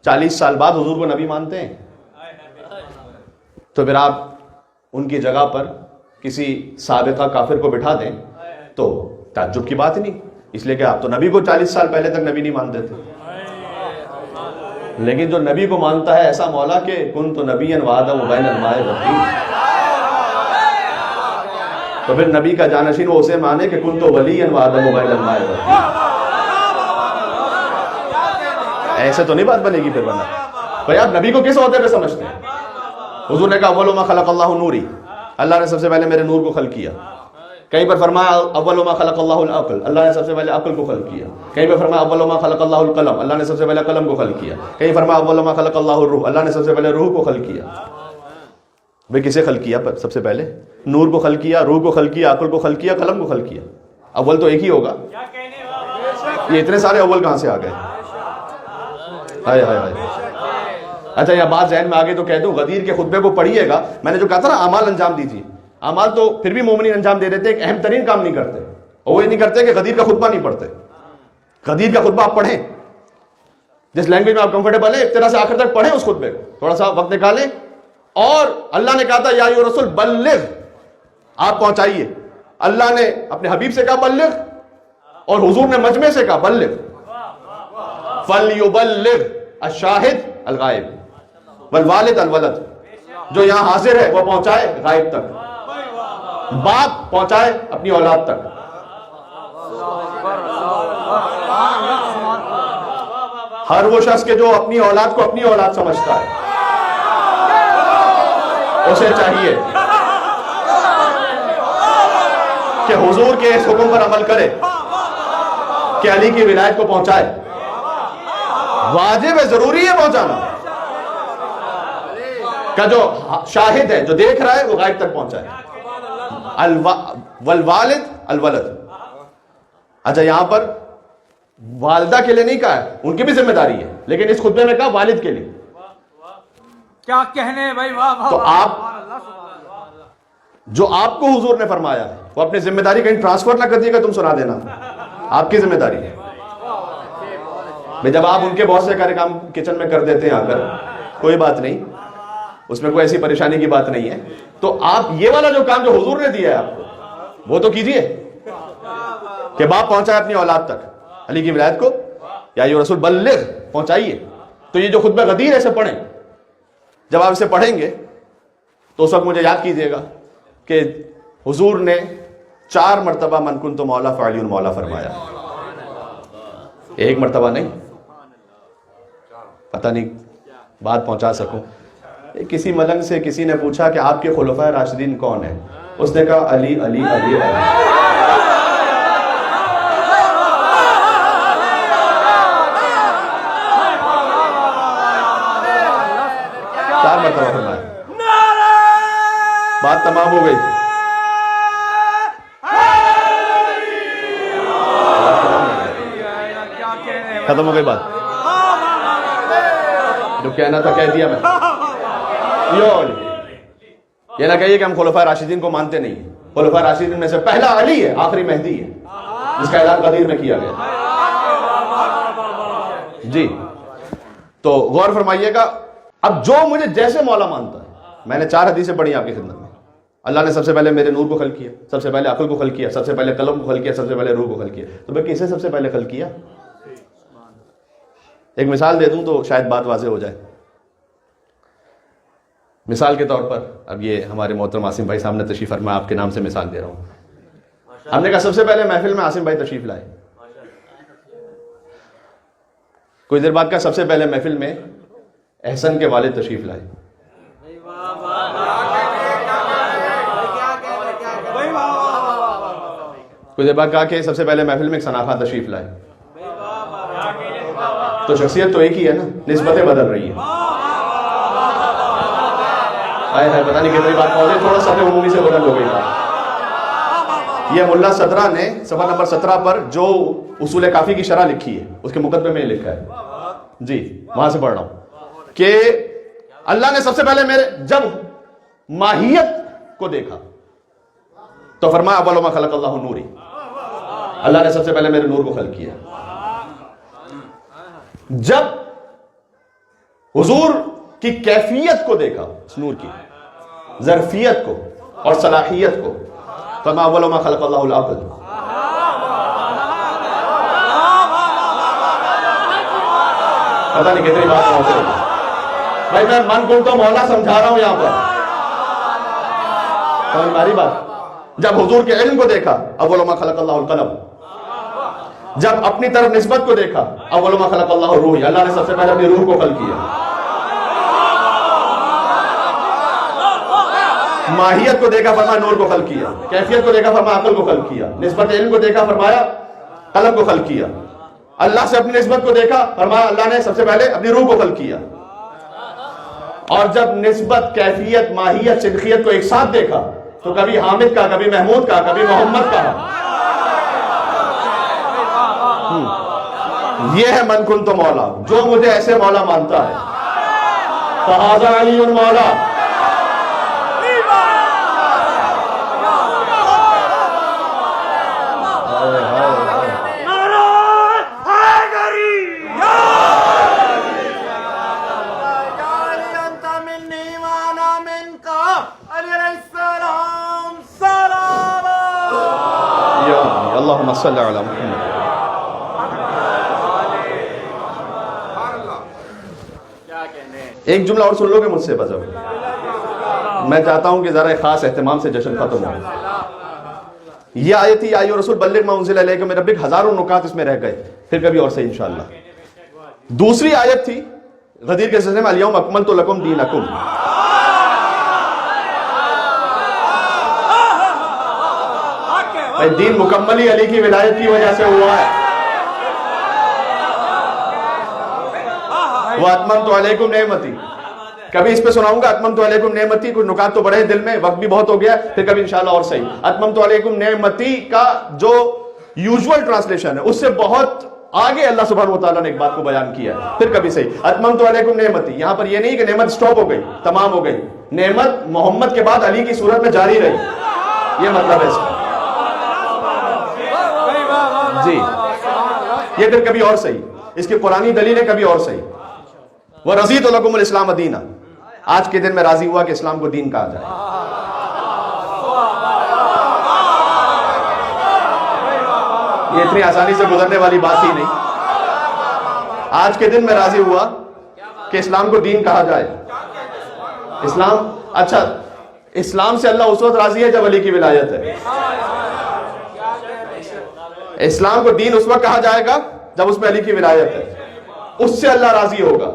40 سال بعد حضور کو نبی مانتے ہیں تو پھر آپ ان کی جگہ پر کسی سابقہ کافر کو بٹھا دیں تو تعجب کی بات نہیں, اس لیے کہ آپ تو نبی کو 40 سال پہلے تک نبی نہیں مانتے تھے. لیکن جو نبی کو مانتا ہے ایسا مولا کہ کن تو نبی وعدم بین الماء والطین, تو پھر نبی کا جانشین وہ اسے مانے کہ کن تو ولی وعدم بین الماء والطین. ایسے تو نہیں بات بنے گی پھر بنا. بھائی آپ نبی کو کس عہدے پہ سمجھتے ہیں؟ حضور نے کہا اول ما خلق اللہ نوری, اللہ نے سب سے پہلے میرے نور کو خلق کیا. کہیں پر فرمایا اول ما خلق اللہ العقل, اللہ نے سب سے پہلے عقل کو خلق کیا. کہیں پر فرمایا اول ما خلق اللہ القلم, اللہ نے سب سے پہلے قلم کو خلق کیا. کہیں فرمایا اول ما خلق اللہ الروح, اللہ نے سب سے پہلے روح کو خلق کیا. بھئی کسے خلق کیا پر سب سے پہلے؟ نور کو خلق کیا, روح کو خلق کیا, عقل کو خلق کیا, قلم کو خلق کیا. اول تو ایک ہی ہوگا. یہ اتنے سارے اول کہاں سے آ گئے؟ ہائے ہائے ہائے. اچھا یہ بات ذہن میں آگے تو کہہ دوں, غدیر کے خطبے کو پڑھیے گا. میں نے جو کہا تھا نا اعمال انجام دیجیے. اعمال تو پھر بھی مومنین انجام دے دیتے, ایک اہم ترین کام نہیں کرتے. اور وہ یہ نہیں کرتے کہ غدیر کا خطبہ نہیں پڑھتے. غدیر کا خطبہ آپ پڑھیں, جس لینگویج میں آپ کمفرٹیبل ہیں ابتدا سے آخر تک پڑھیں اس خطبے کو, تھوڑا سا وقت نکالیں. اور اللہ نے کہا تھا یا ایھا الرسول بلغ, آپ پہنچائیے. اللہ نے اپنے حبیب سے کہا بلغ, اور حضور نے مجمع سے کہا بلغ. فلیبلغ الشاہد الغائب والوالد الولد, جو یہاں حاضر ہے وہ پہنچائے غائب تک, باپ پہنچائے اپنی اولاد تک. ہر وہ شخص کے جو اپنی اولاد کو اپنی اولاد سمجھتا ہے اسے چاہیے کہ حضور کے اس حکم پر عمل کرے کہ علی کی ولایت کو پہنچائے. واجب ہے, ضروری ہے پہنچانا. کا جو شاہد ہے, جو دیکھ رہا ہے, وہ غائب تک پہنچائے. والوالد الولد. اچھا یہاں پر والدہ کے لیے نہیں کہا ہے, ان کی بھی ذمہ داری ہے, لیکن اس خطبے میں کہا والد کے لیے. کیا کہنے بھائی, واہ. تو آپ جو آپ کو حضور نے فرمایا وہ اپنی ذمہ داری کہیں ٹرانسفر نہ کر دیے گا, تم سنا دینا, آپ کی ذمہ داری ہے. جب آپ ان کے بہت سے سارے کام کچن میں کر دیتے ہیں آ کر, کوئی بات نہیں, اس میں کوئی ایسی پریشانی کی بات نہیں ہے. تو آپ یہ والا جو کام جو حضور نے دیا ہے آپ کو وہ تو کیجئے کہ باپ پہنچائے اپنی اولاد تک علی کی ولایت کو. یا ایھا رسول بلغ, پہنچائیے. تو یہ جو خطبہ غدیر ہے اسے پڑھیں. جب آپ اسے پڑھیں گے تو اس وقت مجھے یاد کیجئے گا کہ حضور نے 4 مرتبہ من کنت مولا فعلی مولا فرمایا، ایک مرتبہ نہیں. پتہ نہیں بات پہنچا سکوں. کسی ملنگ سے کسی نے پوچھا کہ آپ کے خلفائے راشدین کون ہیں؟ اس نے کہا علی علی علی علی. 4 مرتبہ فرمایا. بات تمام ہو گئی. ختم ہو گئی بات. جو کہنا تھا کہہ دیا میں. یہ نہ کہیے کہ ہم خلفائے راشدین کو مانتے نہیں ہیں. خلفائے راشدین میں سے پہلا علی ہے، آخری مہدی ہے، جس کا اعلان غدیر میں کیا گیا. جی تو غور فرمائیے گا. اب جو مجھے جیسے مولا مانتا ہے، میں نے 4 حدیثیں پڑھی آپ کی خدمت میں. اللہ نے سب سے پہلے میرے نور کو خلق کیا، سب سے پہلے عقل کو خلق کیا، سب سے پہلے قلم کو خلق کیا، سب سے پہلے روح کو خلق کیا. تو میں کسے سب سے پہلے خلق کیا؟ ایک مثال دے دوں تو شاید بات واضح ہو جائے. مثال کے طور پر اب یہ ہمارے محترم عاصم بھائی سامنے تشریف فرما، آپ کے نام سے مثال دے رہا ہوں. ہم نے کہا سب سے پہلے محفل میں عاصم بھائی تشریف لائے. کچھ دیر بعد کا سب سے پہلے محفل میں احسن کے والد تشریف لائے. کچھ دیر بعد کہا کہ سب سے پہلے محفل میں ثنا خان تشریف لائے. تو شخصیت تو ایک ہی ہے نا، نسبتیں بدل رہی ہیں. پتہ نہیں کتنی بات پہنچے، تھوڑا سا عمومی سے بدل ہو گئی بات. یہ ملا 17 نے صفحہ نمبر 17 پر جو اصول کافی کی شرح لکھی ہے، اس کے مقدمے میں لکھا ہے. جی وہاں سے پڑھ رہا ہوں کہ اللہ نے سب سے پہلے جب ماہیت کو دیکھا تو فرمایا اول ما خلق اللہ نوری. اللہ نے سب سے پہلے میرے نور کو خلق کیا. جب حضور کی کیفیت کو دیکھا، اس نور کی ظرفیت کو اور صلاحیت کو، فرمایا اول ما خلق اللہ العقل. پتہ نہیں کتنی بات پہنچ رہی ہے بھائی. میں من کو تو مولا سمجھا رہا ہوں یہاں پر. سمجھ ماری بات. جب حضور کے علم کو دیکھا اول ما خلق اللہ القلم. جب اپنی طرف نسبت کو دیکھا اول ما خلق اللہ روح. اللہ نے سب سے پہلے اپنی روح کو خلق کیا. ماہیت کو دیکھا فرمایا نور کو خلق کیا. کیفیت کو دیکھا فرمایا عقل کو خلق کیا. نسبت علم کو دیکھا فرمایا قلم کو خلق کیا. اللہ سے اپنی نسبت کو دیکھا فرمایا اللہ نے سب سے پہلے اپنی روح کو خلق کیا. اور جب نسبت، کیفیت، ماہیت، صدقیت کو ایک ساتھ دیکھا تو کبھی حامد کا، کبھی محمود کا، کبھی محمد کا. یہ ہے من کنت مولا. جو مجھے ایسے مولا مانتا ہے فہذا علی مولا. اللہم صلی علی محمد. ایک جملہ اور سن لو گے مجھ سے بس. میں چاہتا ہوں کہ ذرا خاص اہتمام سے جشن ختم ہو. یہ آیت تھی یا ایھا الرسول بلغ ما انزل الیک من ربک. ہزاروں نکات اس میں رہ گئے، پھر کبھی اور سے انشاءاللہ. دوسری آیت تھی غدیر کے سلسلے میں الیوم اکملت لکم دینکم. دین مکمل ہی علی کی ولایت کی وجہ سے ہوا ہے. وَأَتْمَمْتُ عَلَيْكُمْ نِعْمَتِي. کبھی اس پہ سناؤں گا اتممت علیکم نعمتی. کچھ نکات تو بڑے دل میں، وقت بھی بہت ہو گیا، پھر کبھی انشاءاللہ اور صحیح. اتممت علیکم نعمتی کا جو یوزول ٹرانسلیشن ہے اس سے بہت آگے اللہ سبحانہ وتعالیٰ نے ایک بات کو بیان کیا ہے، پھر کبھی صحیح. اتممت علیکم نعمتی، یہاں پر یہ نہیں کہ نعمت سٹاپ ہو گئی، تمام ہو گئی. نعمت محمد کے بعد علی کی صورت میں جاری رہی. یہ مطلب ہے اس کا. جی یہ پھر کبھی اور صحیح. اس کی قرآنی دلیل ہے کبھی اور صحیح. وَرَضِيتُ لَكُمُ الْإِسْلَامَ دِينًا. آج کے دن میں راضی ہوا کہ اسلام کو دین کہا جائے. یہ اتنی آسانی سے گزرنے والی بات ہی نہیں. آج کے دن میں راضی ہوا کہ اسلام کو دین کہا جائے. اسلام اچھا اسلام سے اللہ اس وقت راضی ہے جب علی کی ولایت ہے. اسلام کو دین اس وقت کہا جائے گا جب اس میں علی کی ولایت ہے. اس سے اللہ راضی ہوگا.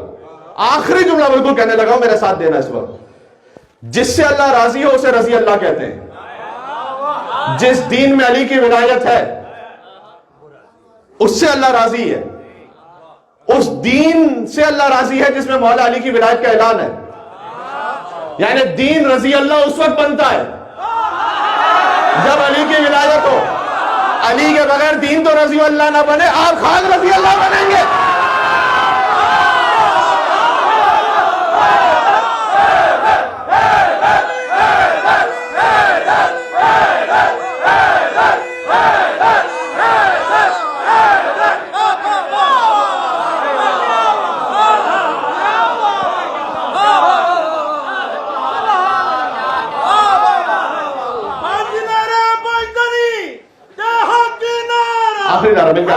آخری جملہ بالکل کہنے لگا ہوں, میرے ساتھ دینا اس وقت. جس سے اللہ راضی ہو اسے رضی اللہ کہتے ہیں. جس دین میں علی کی ولایت ہے اس سے اللہ راضی ہے. اس دین سے اللہ راضی ہے جس میں مولا علی کی ولایت کا اعلان ہے. یعنی دین رضی اللہ اس وقت بنتا ہے جب علی کی ولایت ہو. علی کے بغیر دین تو رضی اللہ نہ بنے, آپ خان رضی اللہ بنیں گے. آخری نعرہ مل کر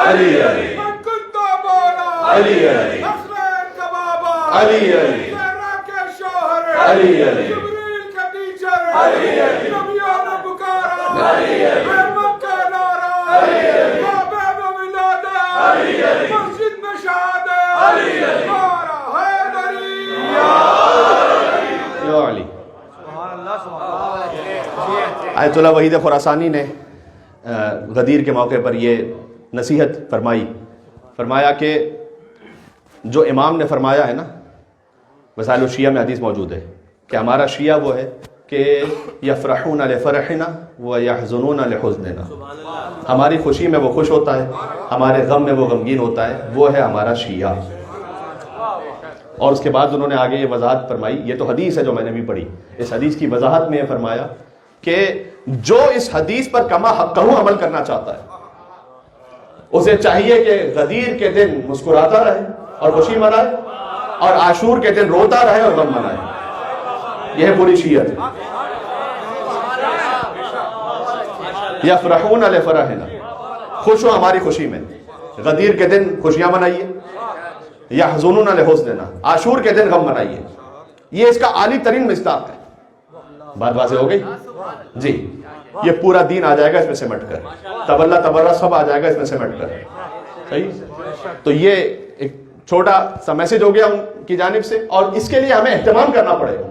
علی علی علی علی علی علی علی آیت اللہ وحید خراسانی نے غدیر کے موقع پر یہ نصیحت فرمایا کہ جو امام نے فرمایا ہے نا, وسائل الشیعہ میں حدیث موجود ہے کہ ہمارا شیعہ وہ ہے کہ یفرحون لفرحنا ویحزنون لحزننا. ہماری خوشی میں وہ خوش ہوتا ہے, ہمارے غم میں وہ غمگین ہوتا ہے. وہ ہے ہمارا شیعہ. اور اس کے بعد انہوں نے آگے یہ وضاحت فرمائی, یہ تو حدیث ہے جو میں نے بھی پڑھی, اس حدیث کی وضاحت میں یہ فرمایا کہ جو اس حدیث پر کما حقہ عمل کرنا چاہتا ہے اسے چاہیے کہ غدیر کے دن مسکراتا رہے اور خوشی منائے, اور عاشور کے دن روتا رہے اور غم منائے. یہ ہے پوری شیعت. یفرحون لفرحنا, خوش ہو ہماری خوشی میں. غدیر کے دن خوشیاں منائیے. یحزنون لحزننا, عاشور کے دن غم منائیے. یہ اس کا عالی ترین مصداق ہے. بات واضح ہو گئی جی. یہ پورا دین آ جائے گا اس میں سمٹ کر, تبلا تبرہ سب آ جائے گا اس میں سمٹ کر. صحیح. تو یہ ایک چھوٹا سا میسج ہو گیا ان کی جانب سے, اور اس کے لیے ہمیں اہتمام کرنا پڑے گا.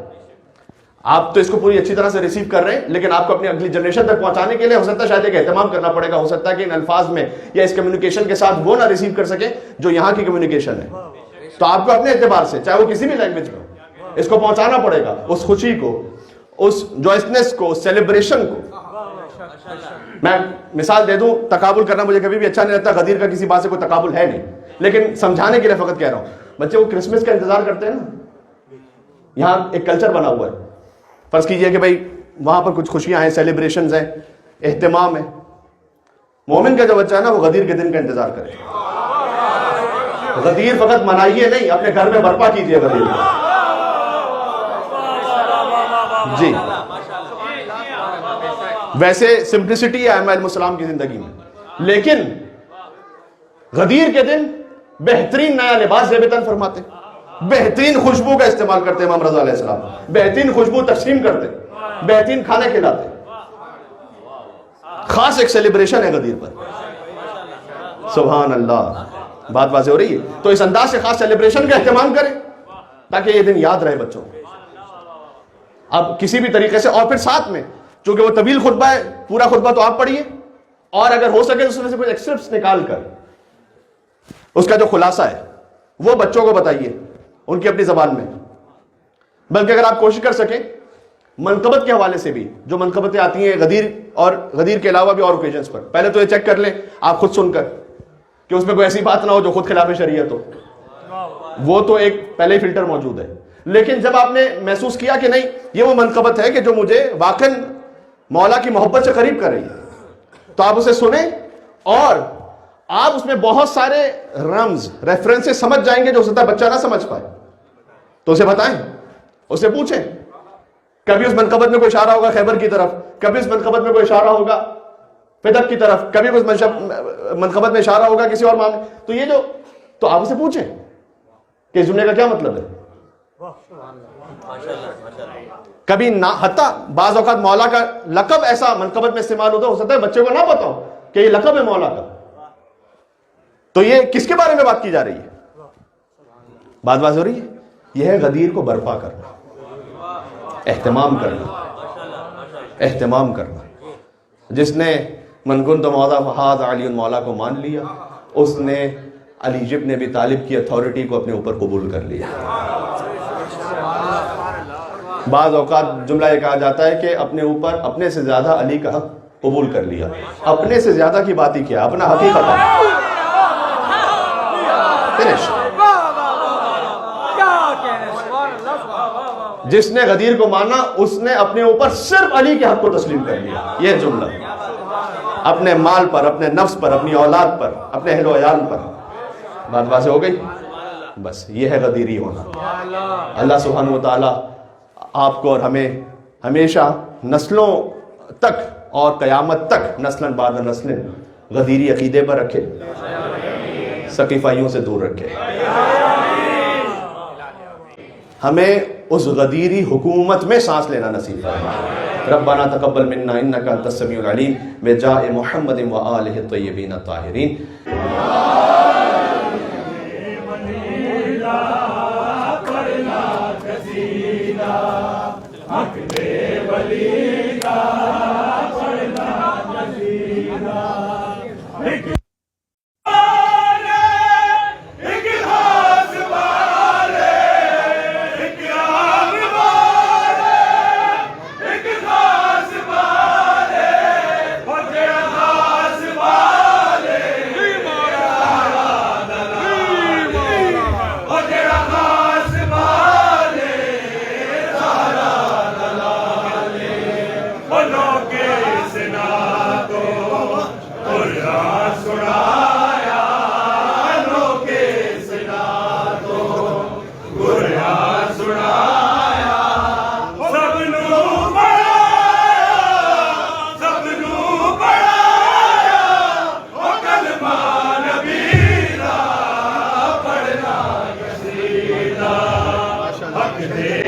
آپ تو اس کو پوری اچھی طرح سے ریسیو کر رہے ہیں, لیکن آپ کو اپنی اگلی جنریشن تک پہنچانے کے لیے ہو سکتا ہے شاید ایک اہتمام کرنا پڑے گا. ہو سکتا ہے کہ ان الفاظ میں یا اس کمیونیکیشن کے ساتھ وہ نہ ریسیو کر سکیں جو یہاں کی کمیونیکیشن ہے. تو آپ کو اپنے اعتبار سے, چاہے وہ کسی بھی لینگویج میں, اس کو پہنچانا پڑے گا, اس خوشی کو, اس جوائسنس کو, اس سیلیبریشن کو. میں مثال دے دوں, تقابل کرنا مجھے کبھی بھی اچھا نہیں لگتا, غدیر کا کسی بات سے کوئی تقابل ہے نہیں, لیکن سمجھانے کے لیے فقط کہہ رہا ہوں. بچے وہ کرسمس کا انتظار کرتے ہیں نا, یہاں ایک کلچر بنا ہوا ہے. فرض کیجئے کہ بھائی وہاں پر کچھ خوشیاں ہیں, سیلیبریشنز ہیں, اہتمام ہے. مومن کا جو بچہ ہے نا وہ غدیر کے دن کا انتظار کرے. غدیر فقط منائیے نہیں, اپنے گھر میں برپا کیجئے غدیر جی. ویسے سمپلسٹی ہے ائمہ علیہ السلام کی زندگی میں, لیکن غدیر کے دن بہترین نیا لباس زیب تن فرماتے, بہترین خوشبو کا استعمال کرتے امام رضا علیہ السلام, بہترین خوشبو تقسیم کرتے, بہترین کھانے کھلاتے. خاص ایک سیلیبریشن ہے غدیر پر. سبحان اللہ. بات واضح ہو رہی ہے. تو اس انداز سے خاص سیلیبریشن کا اہتمام کریں تاکہ یہ دن یاد رہے بچوں کو. اب کسی بھی طریقے سے, اور پھر ساتھ میں چونکہ وہ طویل خطبہ ہے, پورا خطبہ تو آپ پڑھیے, اور اگر ہو سکے تو اس میں سے کچھ ایکسٹرپٹس نکال کر اس کا جو خلاصہ ہے وہ بچوں کو بتائیے ان کی اپنی زبان میں. بلکہ اگر آپ کوشش کر سکیں منقبت کے حوالے سے بھی, جو منقبتیں آتی ہیں غدیر اور غدیر کے علاوہ بھی اور اوکیجنز پر, پہلے تو یہ چیک کر لیں آپ خود سن کر کہ اس میں کوئی ایسی بات نہ ہو جو خود خلاف شریعت ہو. وہ تو ایک پہلے ہی فلٹر موجود ہے. لیکن جب آپ نے محسوس کیا کہ نہیں یہ وہ منقبت ہے کہ جو مجھے واقعاً مولا کی محبت سے قریب کر رہی ہے, تو آپ اسے سنیں, اور آپ اس میں بہت سارے رمز, ریفرنسز سمجھ جائیں گے جو ہو سکتا ہے بچہ نہ سمجھ پائے. تو اسے بتائیں, اسے پوچھیں. کبھی اس منقبت میں کوئی اشارہ ہوگا خیبر کی طرف, کبھی اس منقبت میں کوئی اشارہ ہوگا فدق کی طرف, کبھی کوئی منقبت میں اشارہ ہوگا کسی اور معاملے. تو یہ جو, تو آپ اسے پوچھیں. کہ اس جملے کا کیا مطلب ہے؟ کبھی نہ حتیٰ بعض اوقات مولا کا لقب ایسا منقبت میں استعمال ہوتا ہو سکتا ہے بچے کو نہ پتا ہو کہ یہ لقب ہے مولا کا. تو یہ کس کے بارے میں بات کی جا رہی ہے؟ بات ہو رہی ہے. یہ ہے غدیر کو برپا کرنا، اہتمام کرنا. جس نے من کنت مولا فہذا علی مولا کو مان لیا، اس نے علی بن ابی طالب کی اتھارٹی کو اپنے اوپر قبول کر لیا. بعض اوقات جملہ یہ کہا جاتا ہے کہ اپنے اوپر اپنے سے زیادہ علی کا حق قبول کر لیا. اپنے سے زیادہ کی بات ہی کیا، اپنا حقیقت فنش. جس نے غدیر کو مانا اس نے اپنے اوپر صرف علی کے حق کو تسلیم کر لیا. یہ جملہ اپنے مال پر، اپنے نفس پر، اپنی اولاد پر، اپنے اہل و عیال پر. بات واضح ہو گئی؟ بس یہ ہے غدیری ہونا. اللہ سبحانہ وتعالی آپ کو اور ہمیں ہمیشہ نسلوں تک اور قیامت تک نسلاً بعد نسلیں غدیری عقیدے پر رکھے، سقیفائیوں سے دور رکھے. ہمیں اس غدیری حکومت میں سانس لینا نصیب فرمائے. ربنا تقبل منا انك انت السميع العليم بجاء محمد وآلہ الطیبین الطاہرین. حق دے